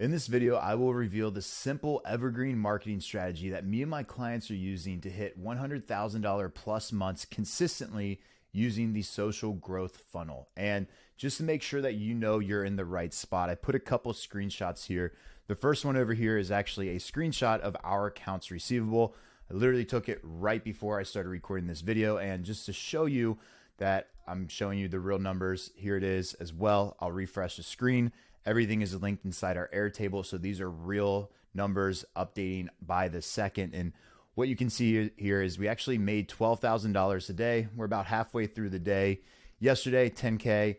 In this video, I will reveal the simple evergreen marketing strategy that me and my clients are using to hit $100,000 plus months consistently using the social growth funnel. And just to make sure that you know you're in the right spot, I put a couple screenshots here. The first one over here is actually a screenshot of our accounts receivable. I literally took it right before I started recording this video. And just to show you that I'm showing you the real numbers, here it is as well. I'll refresh the screen. Everything is linked inside our Airtable. So these are real numbers updating by the second. And what you can see here is we actually made $12,000 a day. We're about halfway through the day. Yesterday, 10K.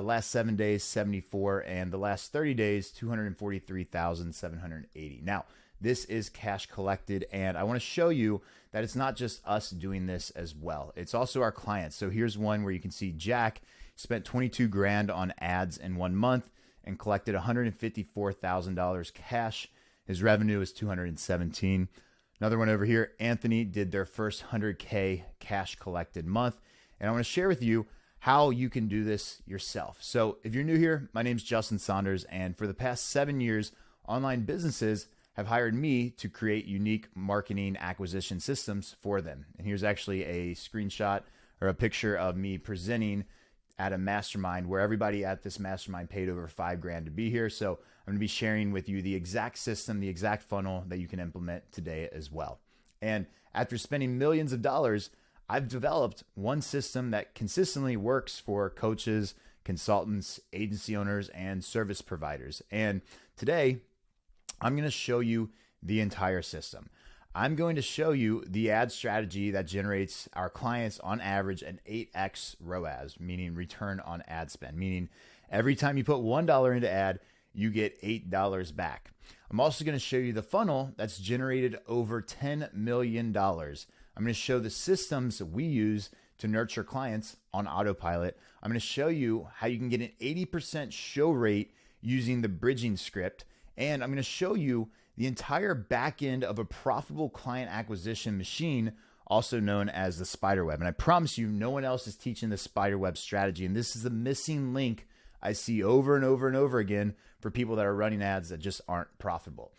Last 7 days, 74. And the last 30 days, 243,780. Now, this is cash collected. And I want to show you that it's not just us doing this as well. It's also our clients. So here's one where you can see Jack spent 22 grand on ads in 1 month and collected $154,000 cash. His revenue is 217. Another one over here, Anthony did their first 100K cash collected month. And I want to share with you how you can do this yourself. So if you're new here, my name is Justin Saunders. And for the past 7 years, online businesses have hired me to create unique marketing acquisition systems for them. And here's actually a screenshot or a picture of me presenting at a mastermind where everybody at this mastermind paid over $5 grand to be here. So I'm gonna be sharing with you the exact system, the exact funnel that you can implement today as well. And after spending millions of dollars, I've developed one system that consistently works for coaches, consultants, agency owners, and service providers. And today, I'm gonna show you the entire system. I'm going to show you the ad strategy that generates our clients on average an 8x ROAS, meaning return on ad spend, meaning every time you put $1 into ad, you get $8 back. I'm also going to show you the funnel that's generated over $10 million. I'm going to show the systems we use to nurture clients on autopilot. I'm going to show you how you can get an 80% show rate using the bridging script. And I'm going to show you the entire back end of a profitable client acquisition machine, also known as the spiderweb. And I promise you, no one else is teaching the spiderweb strategy. And this is the missing link I see over and over and over again for people that are running ads that just aren't profitable.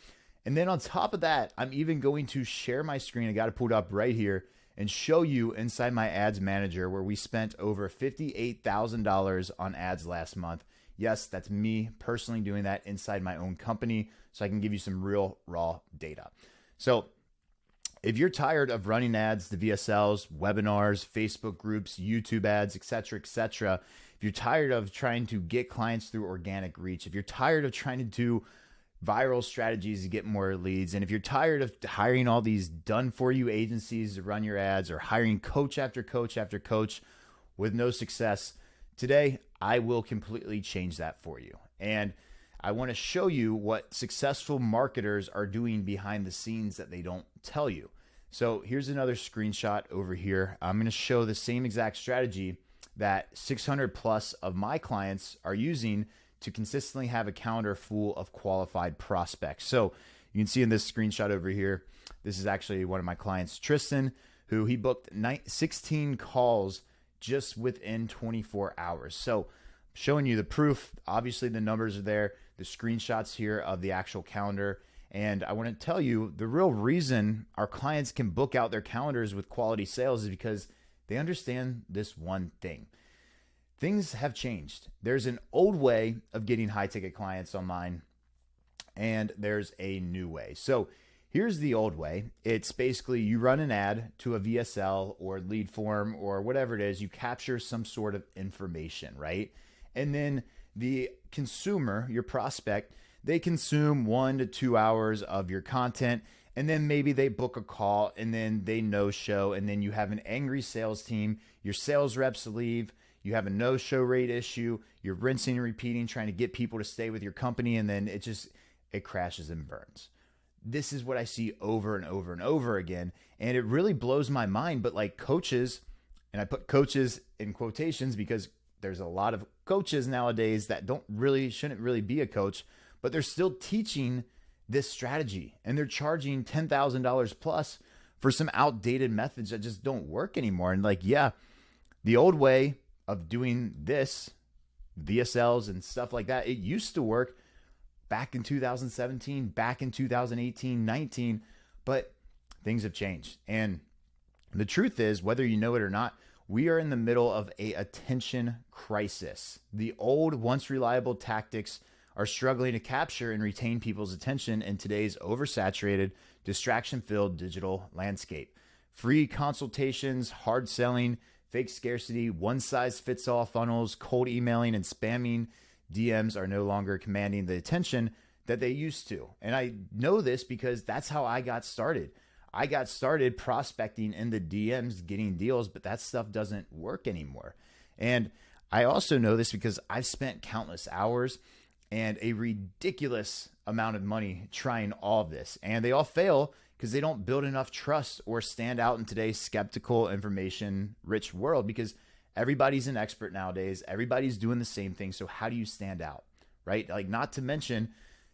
And then on top of that, I'm even going to share my screen. I got it pulled up right here and show you inside my ads manager where we spent over $58,000 on ads last month. Yes, that's me personally doing that inside my own company, so I can give you some real raw data. So if you're tired of running ads, the VSLs, webinars, Facebook groups, YouTube ads, etc., if you're tired of trying to get clients through organic reach, if you're tired of trying to do viral strategies to get more leads, and if you're tired of hiring all these done-for-you agencies to run your ads or hiring coach after coach after coach with no success, today I will completely change that for you. And I want to show you what successful marketers are doing behind the scenes that they don't tell you. So here's another screenshot over here. I'm going to show the same exact strategy that 600 plus of my clients are using to consistently have a calendar full of qualified prospects. So you can see in this screenshot over here, this is actually one of my clients, Tristan, who he booked 16 calls just within 24 hours. So showing you the proof, obviously the numbers are there, the screenshots here of the actual calendar. And I want to tell you the real reason our clients can book out their calendars with quality sales is because they understand this one thing. Things have changed. There's an old way of getting high ticket clients online, and there's a new way. So here's the old way. It's basically you run an ad to a VSL or lead form or whatever it is. You capture some sort of information, right? And then the consumer, your prospect, they consume 1 to 2 hours of your content, and then maybe they book a call and then they no-show, and then you have an angry sales team. Your sales reps leave. You have a no-show rate issue. You're rinsing and repeating, trying to get people to stay with your company, and then it crashes and burns. This is what I see over and over and over again. And it really blows my mind. But like coaches, and I put coaches in quotations because there's a lot of coaches nowadays that shouldn't really be a coach, but they're still teaching this strategy and they're charging $10,000 plus for some outdated methods that just don't work anymore. And like, yeah, the old way of doing this, VSLs and stuff like that, it used to work, back in 2017, back in 2018, 19, but things have changed. And the truth is, whether you know it or not, we are in the middle of a attention crisis. The old, once reliable tactics are struggling to capture and retain people's attention in today's oversaturated, distraction-filled digital landscape. Free consultations, hard selling, fake scarcity, one-size-fits-all funnels, cold emailing, and spamming DMs are no longer commanding the attention that they used to. And I know this because that's how I got started. I got started prospecting in the DMs, getting deals, but that stuff doesn't work anymore. And I also know this because I've spent countless hours and a ridiculous amount of money trying all of this. And they all fail because they don't build enough trust or stand out in today's skeptical, information-rich world, because everybody's an expert nowadays. Everybody's doing the same thing. So how do you stand out, right? Like, not to mention,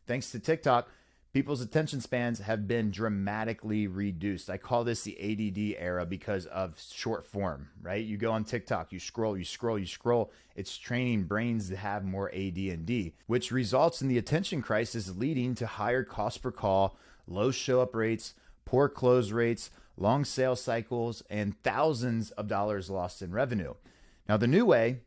thanks to TikTok, people's attention spans have been dramatically reduced. I call this the ADD era because of short form, right? You go on TikTok, you scroll, you scroll, you scroll. It's training brains to have more AD&D, which results in the attention crisis, leading to higher cost per call, low show up rates, poor close rates, long sales cycles, and thousands of dollars lost in revenue. Now, the new way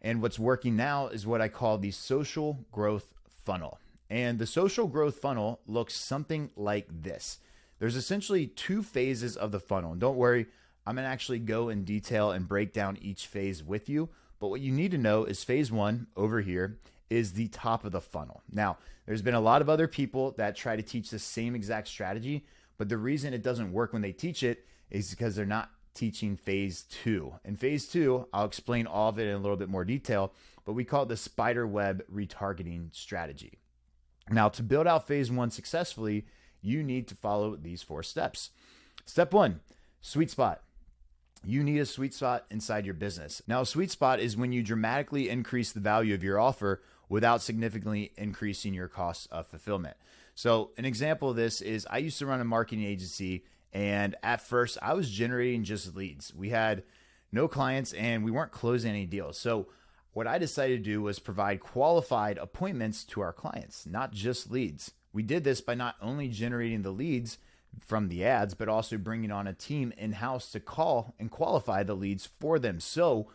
and what's working now is what I call the social growth funnel. And the social growth funnel looks something like this. There's essentially two phases of the funnel. And don't worry, I'm going to actually go in detail and break down each phase with you. But what you need to know is phase one over here is the top of the funnel. Now, there's been a lot of other people that try to teach the same exact strategy, but the reason it doesn't work when they teach it is because they're not teaching phase two. In phase two, I'll explain all of it in a little bit more detail, but we call it the spiderweb retargeting strategy. Now, to build out phase one successfully, you need to follow these 4 steps. Step 1, sweet spot. You need a sweet spot inside your business. Now, a sweet spot is when you dramatically increase the value of your offer without significantly increasing your costs of fulfillment. So an example of this is I used to run a marketing agency, and at first I was generating just leads. We had no clients and we weren't closing any deals. So what I decided to do was provide qualified appointments to our clients, not just leads. We did this by not only generating the leads from the ads, but also bringing on a team in-house to call and qualify the leads for them. So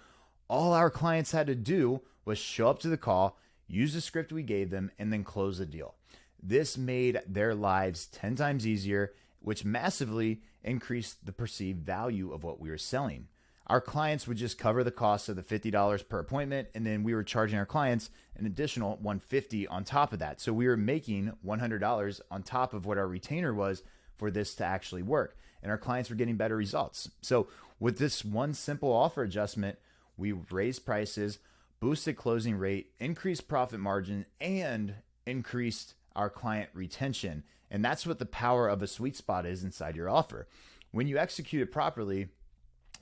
all our clients had to do was show up to the call, use the script we gave them, and then close the deal. This made their lives 10 times easier, which massively increased the perceived value of what we were selling. Our clients would just cover the cost of the $50 per appointment, and then we were charging our clients an additional $150 on top of that. So we were making $100 on top of what our retainer was for this to actually work. And our clients were getting better results. So with this one simple offer adjustment, we raised prices, boosted closing rate, increased profit margin, and increased our client retention. And that's what the power of a sweet spot is inside your offer. When you execute it properly,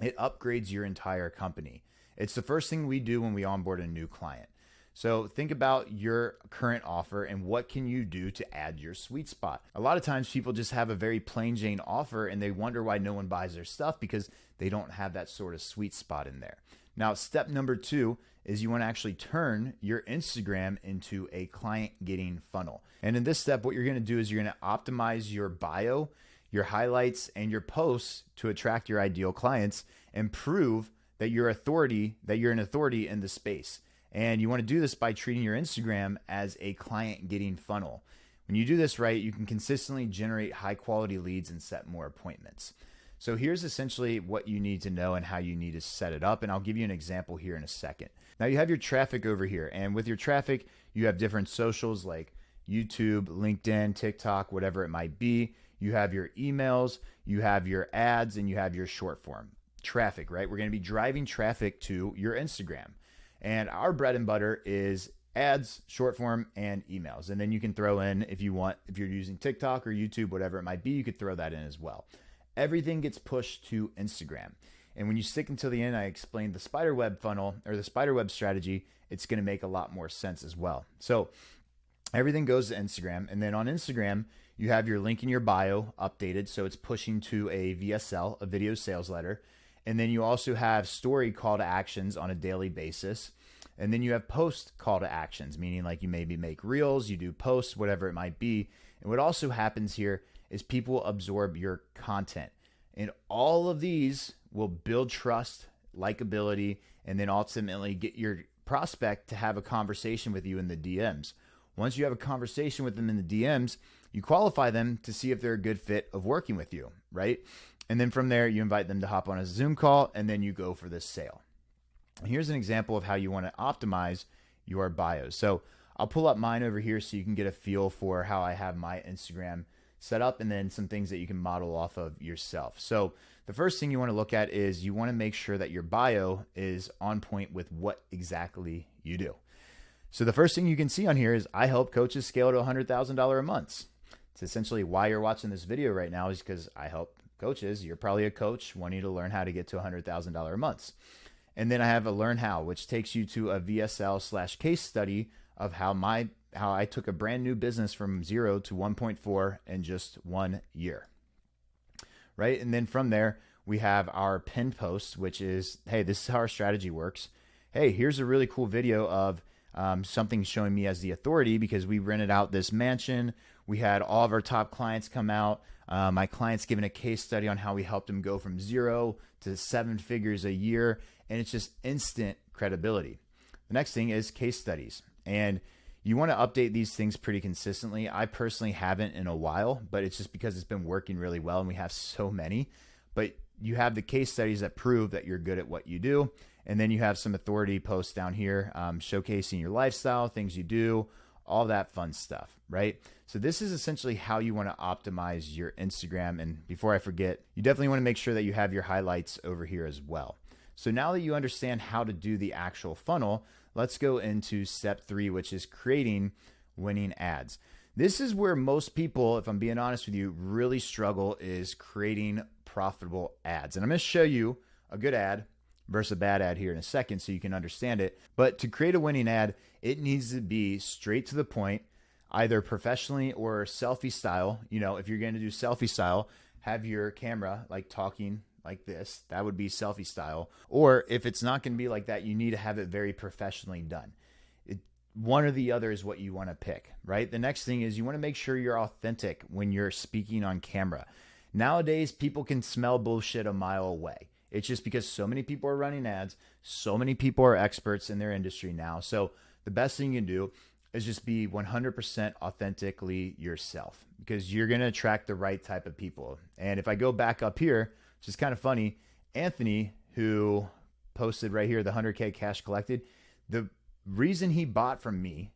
it upgrades your entire company. It's the first thing we do when we onboard a new client. So think about your current offer and what can you do to add your sweet spot. A lot of times people just have a very plain Jane offer and they wonder why no one buys their stuff because they don't have that sort of sweet spot in there. Now, step number 2 is you want to actually turn your Instagram into a client getting funnel. And in this step, what you're going to do is you're going to optimize your bio, your highlights, and your posts to attract your ideal clients and prove that you're an authority in the space. And you want to do this by treating your Instagram as a client getting funnel. When you do this right, you can consistently generate high quality leads and set more appointments. So here's essentially what you need to know and how you need to set it up. And I'll give you an example here in a second. Now you have your traffic over here. And with your traffic, you have different socials like YouTube, LinkedIn, TikTok, whatever it might be. You have your emails, you have your ads, and you have your short form traffic, right? We're going to be driving traffic to your Instagram. And our bread and butter is ads, short form, and emails. And then you can throw in, if you want, if you're using TikTok or YouTube, whatever it might be, you could throw that in as well. Everything gets pushed to Instagram. And when you stick until the end, I explained the spiderweb funnel or the spiderweb strategy, it's going to make a lot more sense as well. So everything goes to Instagram. And then on Instagram, you have your link in your bio updated. So it's pushing to a VSL, a video sales letter. And then you also have story call to actions on a daily basis. And then you have post call to actions, meaning like you maybe make reels, you do posts, whatever it might be. And what also happens here is people absorb your content. And all of these will build trust, likability, and then ultimately get your prospect to have a conversation with you in the DMs. Once you have a conversation with them in the DMs, you qualify them to see if they're a good fit of working with you, right? And then from there, you invite them to hop on a Zoom call, and then you go for this sale. Here's an example of how you want to optimize your bios. So I'll pull up mine over here so you can get a feel for how I have my Instagram set up, and then some things that you can model off of yourself. So the first thing you want to look at is you want to make sure that your bio is on point with what exactly you do. So the first thing you can see on here is I help coaches scale to $100,000 a month. It's essentially why you're watching this video right now, is because I help coaches. You're probably a coach wanting to learn how to get to $100,000 a month. And then I have a learn how, which takes you to a VSL/case study of how I took a brand new business from 0 to 1.4 in just 1 year. Right? And then from there, we have our pinned post, which is, hey, this is how our strategy works. Hey, here's a really cool video of something showing me as the authority, because we rented out this mansion. We had all of our top clients come out. My client's giving a case study on how we helped him go from 0 to 7 figures a year. And it's just instant credibility. The next thing is case studies. And you want to update these things pretty consistently. I personally haven't in a while, but it's just because it's been working really well and we have so many. But you have the case studies that prove that you're good at what you do. And then you have some authority posts down here showcasing your lifestyle, things you do, all that fun stuff, right? So this is essentially how you want to optimize your Instagram. And before I forget, you definitely want to make sure that you have your highlights over here as well. So now that you understand how to do the actual funnel, let's go into step 3, which is creating winning ads. This is where most people, if I'm being honest with you, really struggle, is creating profitable ads. And I'm going to show you a good ad versus a bad ad here in a second so you can understand it. But to create a winning ad, it needs to be straight to the point, either professionally or selfie style. You know, if you're going to do selfie style, have your camera like talking like this. That would be selfie style. Or if it's not going to be like that, you need to have it very professionally done. One or the other is what you want to pick, right? The next thing is you want to make sure you're authentic when you're speaking on camera. Nowadays, people can smell bullshit a mile away. It's just because so many people are running ads. So many people are experts in their industry now. So the best thing you can do is just be 100% authentically yourself, because you're going to attract the right type of people. And if I go back up here, which is kind of funny, Anthony, who posted right here, the 100K cash collected, the reason he bought from me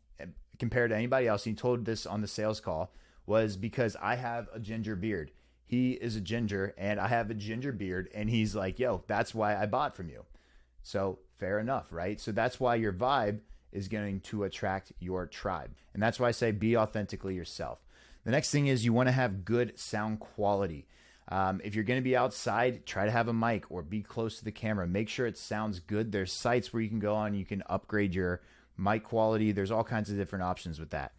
compared to anybody else, he told this on the sales call, was because I have a ginger beard. He is a ginger and I have a ginger beard. And he's like, yo, that's why I bought from you. So fair enough, right? So that's why your vibe is going to attract your tribe. And that's why I say be authentically yourself. The next thing is you want to have good sound quality. If you're going to be outside, try to have a mic or be close to the camera. Make sure it sounds good. There's sites where you can go on, you can upgrade your mic quality. There's all kinds of different options with that.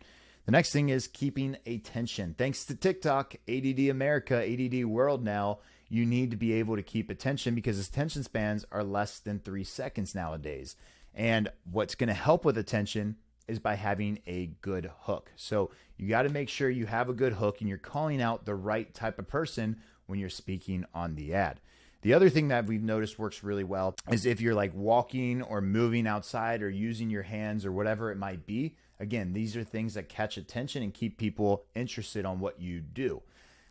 The next thing is keeping attention. Thanks to TikTok, ADD America, ADD world now, you need to be able to keep attention because attention spans are less than 3 seconds nowadays. And what's going to help with attention is by having a good hook. So you got to make sure you have a good hook and you're calling out the right type of person when you're speaking on the ad. The other thing that we've noticed works really well is if you're like walking or moving outside or using your hands or whatever it might be. Again, these are things that catch attention and keep people interested on what you do.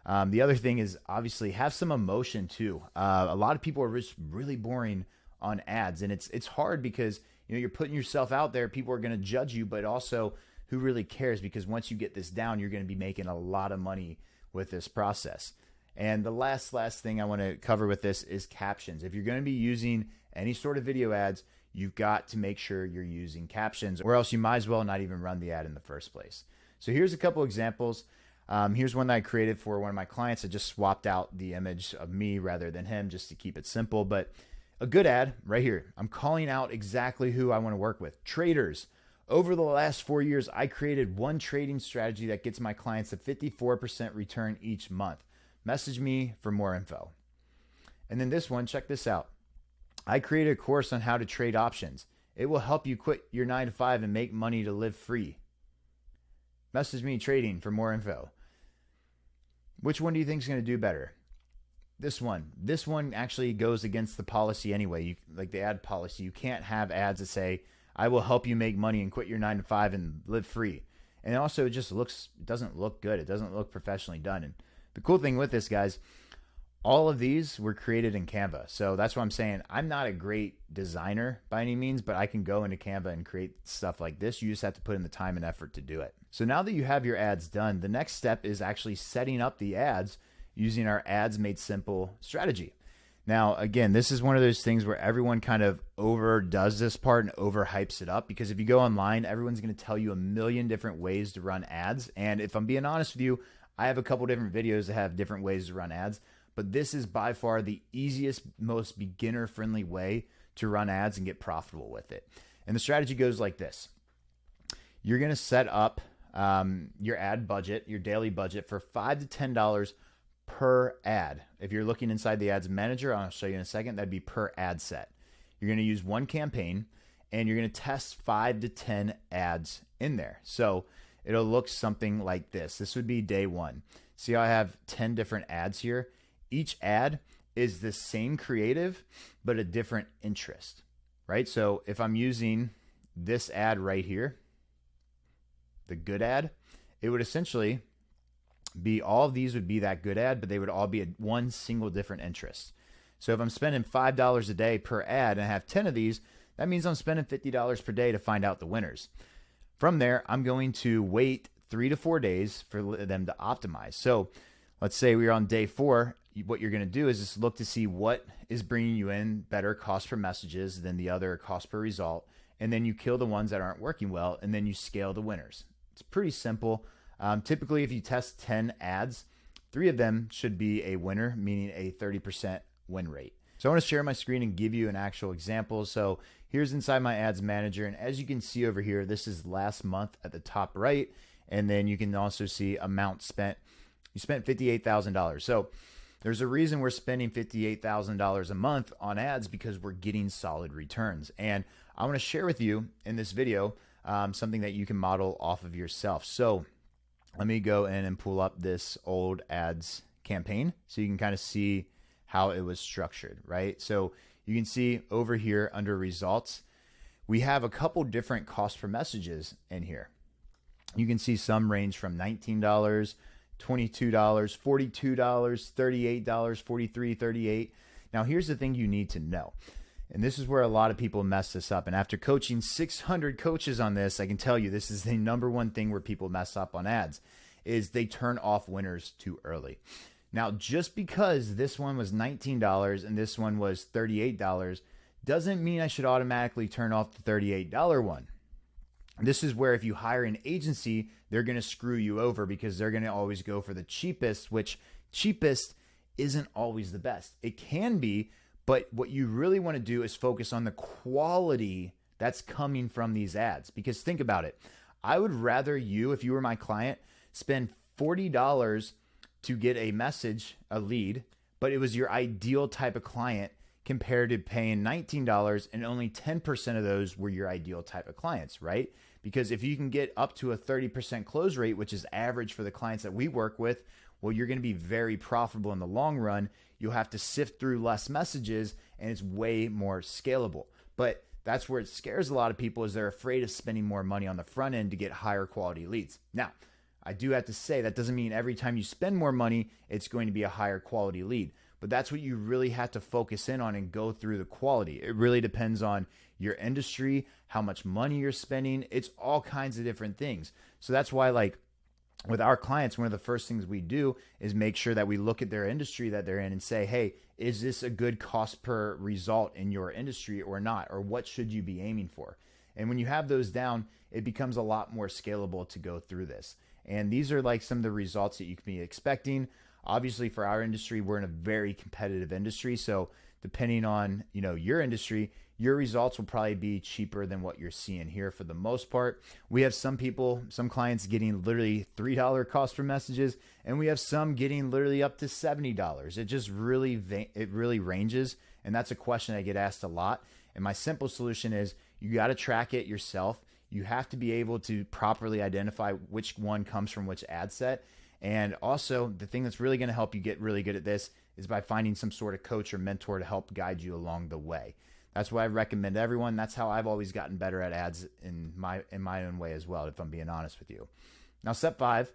The other thing is obviously have some emotion too. A lot of people are just really boring on ads, and it's hard because you're putting yourself out there. People are going to judge you, but also who really cares? Because once you get this down, you're going to be making a lot of money with this process. And the last thing I want to cover with this is captions. If you're going to be using any sort of video ads, you've got to make sure you're using captions, or else you might as well not even run the ad in the first place. So here's a couple examples. Here's one that I created for one of my clients. I just swapped out the image of me rather than him just to keep it simple. But a good ad right here. I'm calling out exactly who I want to work with. Traders. Over the last 4 years, I created one trading strategy that gets my clients a 54% return each month. Message me for more info. And then this one, check this out. I created a course on how to trade options. It will help you quit your 9 to 5 and make money to live free. Message me trading for more info. Which one do you think is going to do better? This one. This one actually goes against the policy anyway. Like the ad policy, you can't have ads that say, I will help you make money and quit your 9 to 5 and live free. And also it just doesn't look good. It doesn't look professionally done. And the cool thing with this, guys, all of these were created in Canva. So that's what I'm saying. I'm not a great designer by any means, but I can go into Canva and create stuff like this. You just have to put in the time and effort to do it. So now that you have your ads done, the next step is actually setting up the ads using our Ads Made Simple strategy. Now, again, this is one of those things where everyone kind of overdoes this part and overhypes it up, because if you go online, everyone's going to tell you a million different ways to run ads. And if I'm being honest with you, I have a couple different videos that have different ways to run ads, but this is by far the easiest, most beginner-friendly way to run ads and get profitable with it. And the strategy goes like this. You're going to set up your ad budget, your daily budget for $5 to $10 per ad. If you're looking inside the ads manager, I'll show you in a second, that'd be per ad set. You're going to use one campaign and you're going to test 5 to 10 ads in there. So it'll look something like this. This would be day one. See how I have 10 different ads here? Each ad is the same creative, but a different interest, right? So if I'm using this ad right here, the good ad, it would essentially be, all of these would be that good ad, but they would all be one single different interest. So if I'm spending $5 a day per ad and I have 10 of these, that means I'm spending $50 per day to find out the winners. From there, I'm going to wait 3 to 4 days for them to optimize. So let's say we're on day 4. What you're going to do is just look to see what is bringing you in better cost per messages than the other cost per result. And then you kill the ones that aren't working well, and then you scale the winners. It's pretty simple. Typically, if you test 10 ads, 3 of them should be a winner, meaning a 30% win rate. So I want to share my screen and give you an actual example. So here's inside my ads manager. And as you can see over here, this is last month at the top right. And then you can also see amount spent. You spent $58,000. So there's a reason we're spending $58,000 a month on ads, because we're getting solid returns. And I want to share with you in this video something that you can model off of yourself. So let me go in and pull up this old ads campaign so you can kind of see how it was structured, right? So you can see over here under results, we have a couple different cost per messages in here. You can see some range from $19, $22, $42, $38, $43, $38. Now here's the thing you need to know. And this is where a lot of people mess this up. And after coaching 600 coaches on this, I can tell you this is the number one thing where people mess up on ads, is they turn off winners too early. Now, just because this one was $19 and this one was $38 doesn't mean I should automatically turn off the $38 one. This is where if you hire an agency, they're going to screw you over, because they're going to always go for the cheapest, which cheapest isn't always the best. It can be, but what you really want to do is focus on the quality that's coming from these ads. Because think about it. I would rather you, if you were my client, spend $40 to get a message, a lead, but it was your ideal type of client, compared to paying $19 and only 10% of those were your ideal type of clients, right? Because if you can get up to a 30% close rate, which is average for the clients that we work with, well, you're going to be very profitable in the long run. You'll have to sift through less messages, and it's way more scalable. But that's where it scares a lot of people, is they're afraid of spending more money on the front end to get higher quality leads. Now, I do have to say that doesn't mean every time you spend more money, it's going to be a higher quality lead. But that's what you really have to focus in on and go through the quality. It really depends on your industry, how much money you're spending. It's all kinds of different things. So that's why, like, with our clients, one of the first things we do is make sure that we look at their industry that they're in and say, hey, is this a good cost per result in your industry or not? Or what should you be aiming for? And when you have those down, it becomes a lot more scalable to go through this. And these are like some of the results that you can be expecting. Obviously, for our industry, we're in a very competitive industry. So depending on, your industry, your results will probably be cheaper than what you're seeing here for the most part. We have some clients getting literally $3 cost per messages, and we have some getting literally up to $70. It just really ranges. And that's a question I get asked a lot. And my simple solution is You got to track it yourself. You have to be able to properly identify which one comes from which ad set. And also, the thing that's really going to help you get really good at this is by finding some sort of coach or mentor to help guide you along the way. That's what I recommend to everyone. That's how I've always gotten better at ads in my own way as well, if I'm being honest with you. Now, step 5,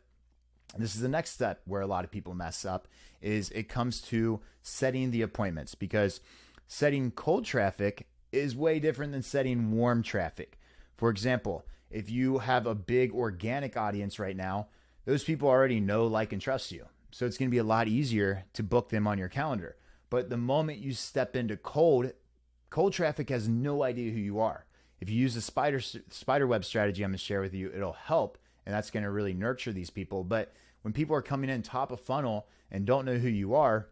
this is the next step where a lot of people mess up, is it comes to setting the appointments, because setting cold traffic is way different than setting warm traffic. For example, if you have a big organic audience right now, those people already know, like, and trust you. So it's going to be a lot easier to book them on your calendar. But the moment you step into cold traffic has no idea who you are. If you use the spiderweb strategy I'm going to share with you, it'll help, and that's going to really nurture these people. But when people are coming in top of funnel and don't know who you are,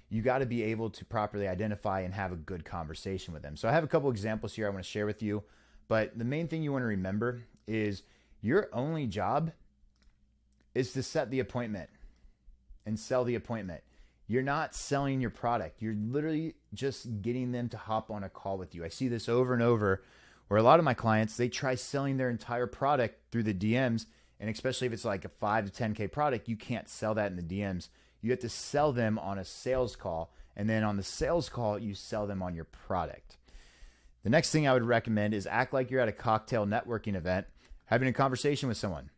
you got to be able to properly identify and have a good conversation with them. So I have a couple examples here I want to share with you, but the main thing you want to remember is your only job is to set the appointment and sell the appointment. You're not selling your product. You're literally just getting them to hop on a call with you. I see this over and over where a lot of my clients, they try selling their entire product through the DMs. And especially if it's like a 5 to 10K product, you can't sell that in the DMs. You have to sell them on a sales call. And then on the sales call, you sell them on your product. The next thing I would recommend is act like you're at a cocktail networking event, having a conversation with someone.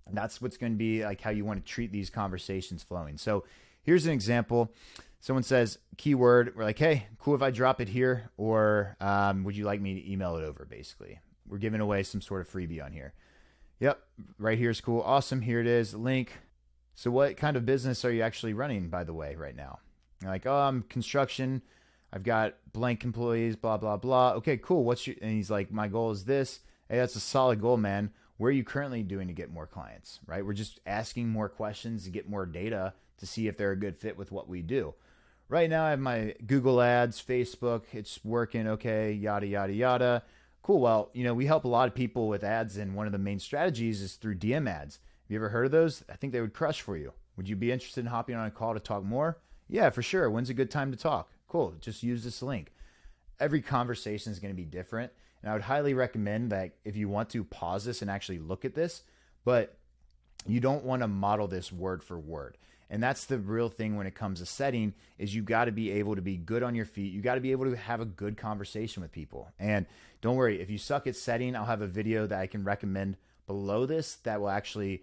And that's what's going to be like how you want to treat these conversations flowing. So here's an example. Someone says keyword. We're like, hey, cool if I drop it here, or would you like me to email it over? Basically, we're giving away some sort of freebie on here. Yep, right here is cool. Awesome. Here it is. Link. So what kind of business are you actually running, by the way, right now? You're like, oh, I'm construction. I've got blank employees, blah, blah, blah. Okay, cool. And he's like, my goal is this. Hey, that's a solid goal, man. Where are you currently doing to get more clients, right? We're just asking more questions to get more data to see if they're a good fit with what we do. Right now, I have my Google Ads, Facebook. It's working okay, yada, yada, yada. Cool. Well, we help a lot of people with ads, and one of the main strategies is through DM ads. Have you ever heard of those? I think they would crush for you. Would you be interested in hopping on a call to talk more? Yeah, for sure. When's a good time to talk? Cool. Just use this link. Every conversation is going to be different. And I would highly recommend that if you want to pause this and actually look at this, but you don't want to model this word for word. And that's the real thing when it comes to setting, is you got to be able to be good on your feet. You got to be able to have a good conversation with people. And don't worry, if you suck at setting, I'll have a video that I can recommend below this that will actually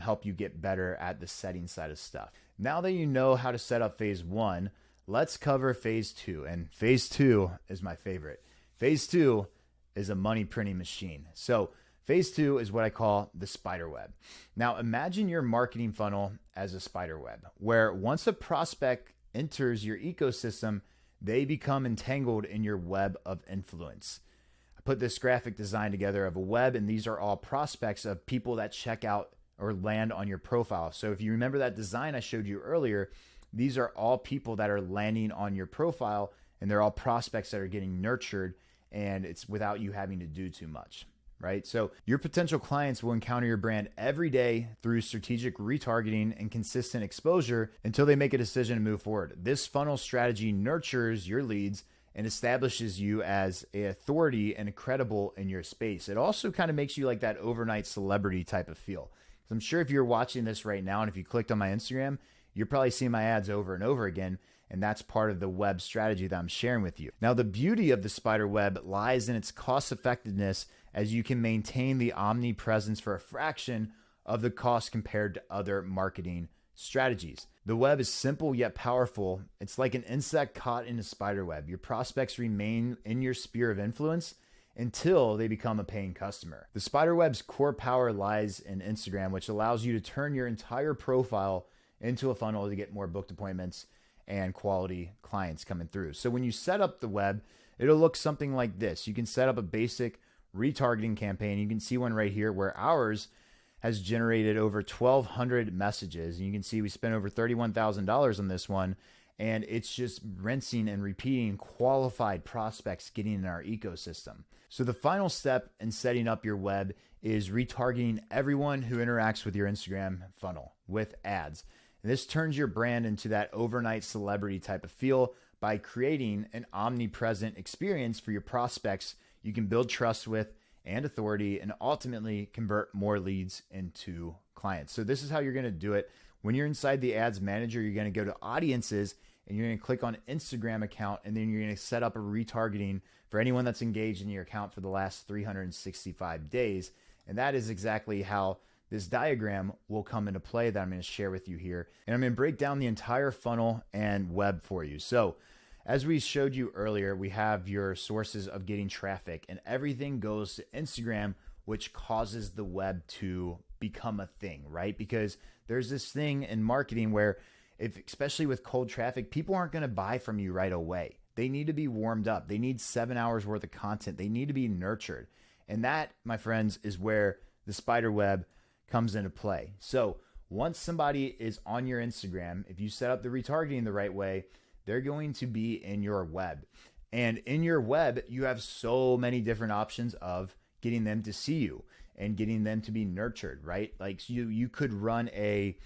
help you get better at the setting side of stuff. Now that you know how to set up phase 1, let's cover phase 2. And phase 2 is my favorite. Phase 2 is a money printing machine. So phase 2 is what I call the spider web. Now imagine your marketing funnel as a spider web, where once a prospect enters your ecosystem, they become entangled in your web of influence. I put this graphic design together of a web, and these are all prospects of people that check out or land on your profile. So if you remember that design I showed you earlier, these are all people that are landing on your profile, and they're all prospects that are getting nurtured, and it's without you having to do too much, right? So your potential clients will encounter your brand every day through strategic retargeting and consistent exposure until they make a decision to move forward. This funnel strategy nurtures your leads and establishes you as an authority and credible in your space. It also kind of makes you like that overnight celebrity type of feel. So I'm sure if you're watching this right now, and if you clicked on my Instagram, you're probably seeing my ads over and over again. And that's part of the web strategy that I'm sharing with you. Now, the beauty of the spider web lies in its cost effectiveness, as you can maintain the omnipresence for a fraction of the cost compared to other marketing strategies. The web is simple yet powerful. It's like an insect caught in a spider web. Your prospects remain in your sphere of influence until they become a paying customer. The spider web's core power lies in Instagram, which allows you to turn your entire profile into a funnel to get more booked appointments and quality clients coming through. So when you set up the web, it'll look something like this. You can set up a basic retargeting campaign. You can see one right here where ours has generated over 1,200 messages. And you can see we spent over $31,000 on this one. And it's just rinsing and repeating qualified prospects getting in our ecosystem. So the final step in setting up your web is retargeting everyone who interacts with your Instagram funnel with ads. And this turns your brand into that overnight celebrity type of feel by creating an omnipresent experience for your prospects you can build trust with and authority, and ultimately convert more leads into clients. So this is how you're going to do it. When you're inside the ads manager, you're going to go to audiences and you're going to click on Instagram account, and then you're going to set up a retargeting for anyone that's engaged in your account for the last 365 days. And that is exactly how this diagram will come into play that I'm going to share with you here. And I'm going to break down the entire funnel and web for you. So as we showed you earlier, we have your sources of getting traffic, and everything goes to Instagram, which causes the web to become a thing, right? Because there's this thing in marketing where, especially with cold traffic, people aren't going to buy from you right away. They need to be warmed up. They need 7 hours worth of content. They need to be nurtured. And that, my friends, is where the spider web comes into play. So once somebody is on your Instagram, if you set up the retargeting the right way, they're going to be in your web. And in your web, you have so many different options of getting them to see you and getting them to be nurtured, right? Like you could run a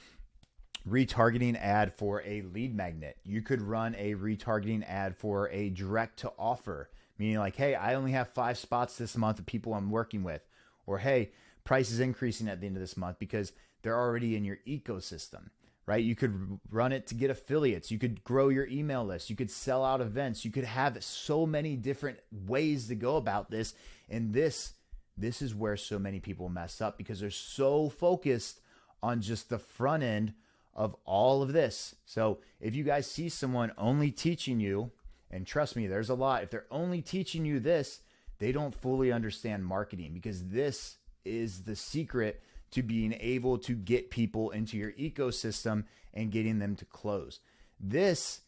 retargeting ad for a lead magnet. You could run a retargeting ad for a direct to offer, meaning like, hey, I only have 5 spots this month of people I'm working with. Or, hey, price is increasing at the end of this month, because they're already in your ecosystem, right? You could run it to get affiliates. You could grow your email list. You could sell out events. You could have so many different ways to go about this. And this is where so many people mess up, because they're so focused on just the front end of all of this. So if you guys see someone only teaching you, and trust me, there's a lot, if they're only teaching you this, they don't fully understand marketing, because this is the secret to being able to get people into your ecosystem and getting them to close. This,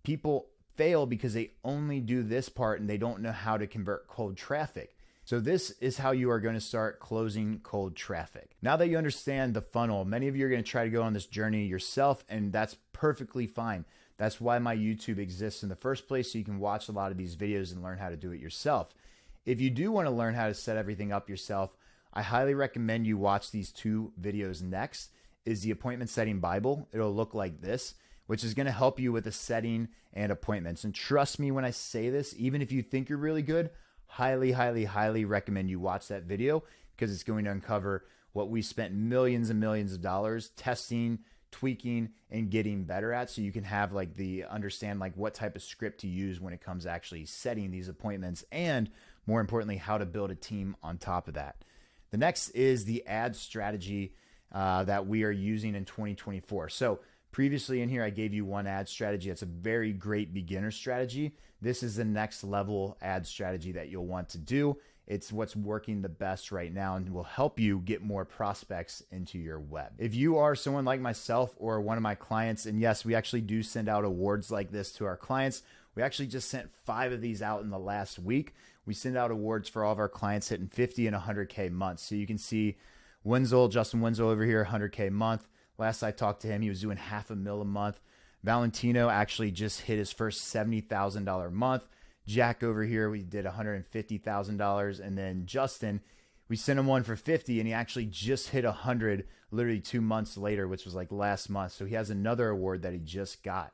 people fail because they only do this part and they don't know how to convert cold traffic. So this is how you are going to start closing cold traffic. Now that you understand the funnel, many of you are going to try to go on this journey yourself, and that's perfectly fine. That's why my YouTube exists in the first place, so you can watch a lot of these videos and learn how to do it yourself. If you do want to learn how to set everything up yourself, I highly recommend you watch these 2 videos next. Is the Appointment Setting Bible. It'll look like this, which is going to help you with the setting and appointments. And trust me when I say this, even if you think you're really good, highly, highly, highly recommend you watch that video, because it's going to uncover what we spent millions and millions of dollars testing, tweaking, and getting better at, so you can have like understand like what type of script to use when it comes to actually setting these appointments, and more importantly, how to build a team on top of that. The next is the ad strategy that we are using in 2024. So previously in here, I gave you one ad strategy. It's a very great beginner strategy. This is the next level ad strategy that you'll want to do. It's what's working the best right now and will help you get more prospects into your web. If you are someone like myself or one of my clients, and yes, we actually do send out awards like this to our clients. We actually just sent 5 of these out in the last week. We send out awards for all of our clients hitting 50 and 100K months. So you can see Justin Wenzel over here, 100K month. Last I talked to him, he was doing $500,000 a month. Valentino actually just hit his first $70,000 month. Jack over here, we did $150,000. And then Justin, we sent him one for 50, and he actually just hit 100 literally 2 months later, which was like last month. So he has another award that he just got.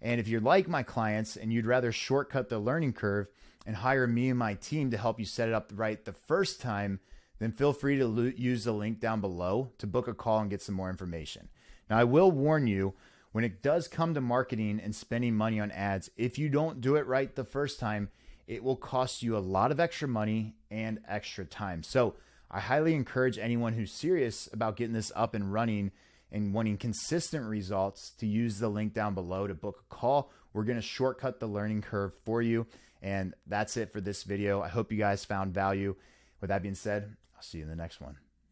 And if you're like my clients and you'd rather shortcut the learning curve and hire me and my team to help you set it up right the first time, then feel free to use the link down below to book a call and get some more information. Now, I will warn you, when it does come to marketing and spending money on ads, if you don't do it right the first time, it will cost you a lot of extra money and extra time. So I highly encourage anyone who's serious about getting this up and running and wanting consistent results to use the link down below to book a call. We're going to shortcut the learning curve for you. And that's it for this video. I hope you guys found value. With that being said, I'll see you in the next one.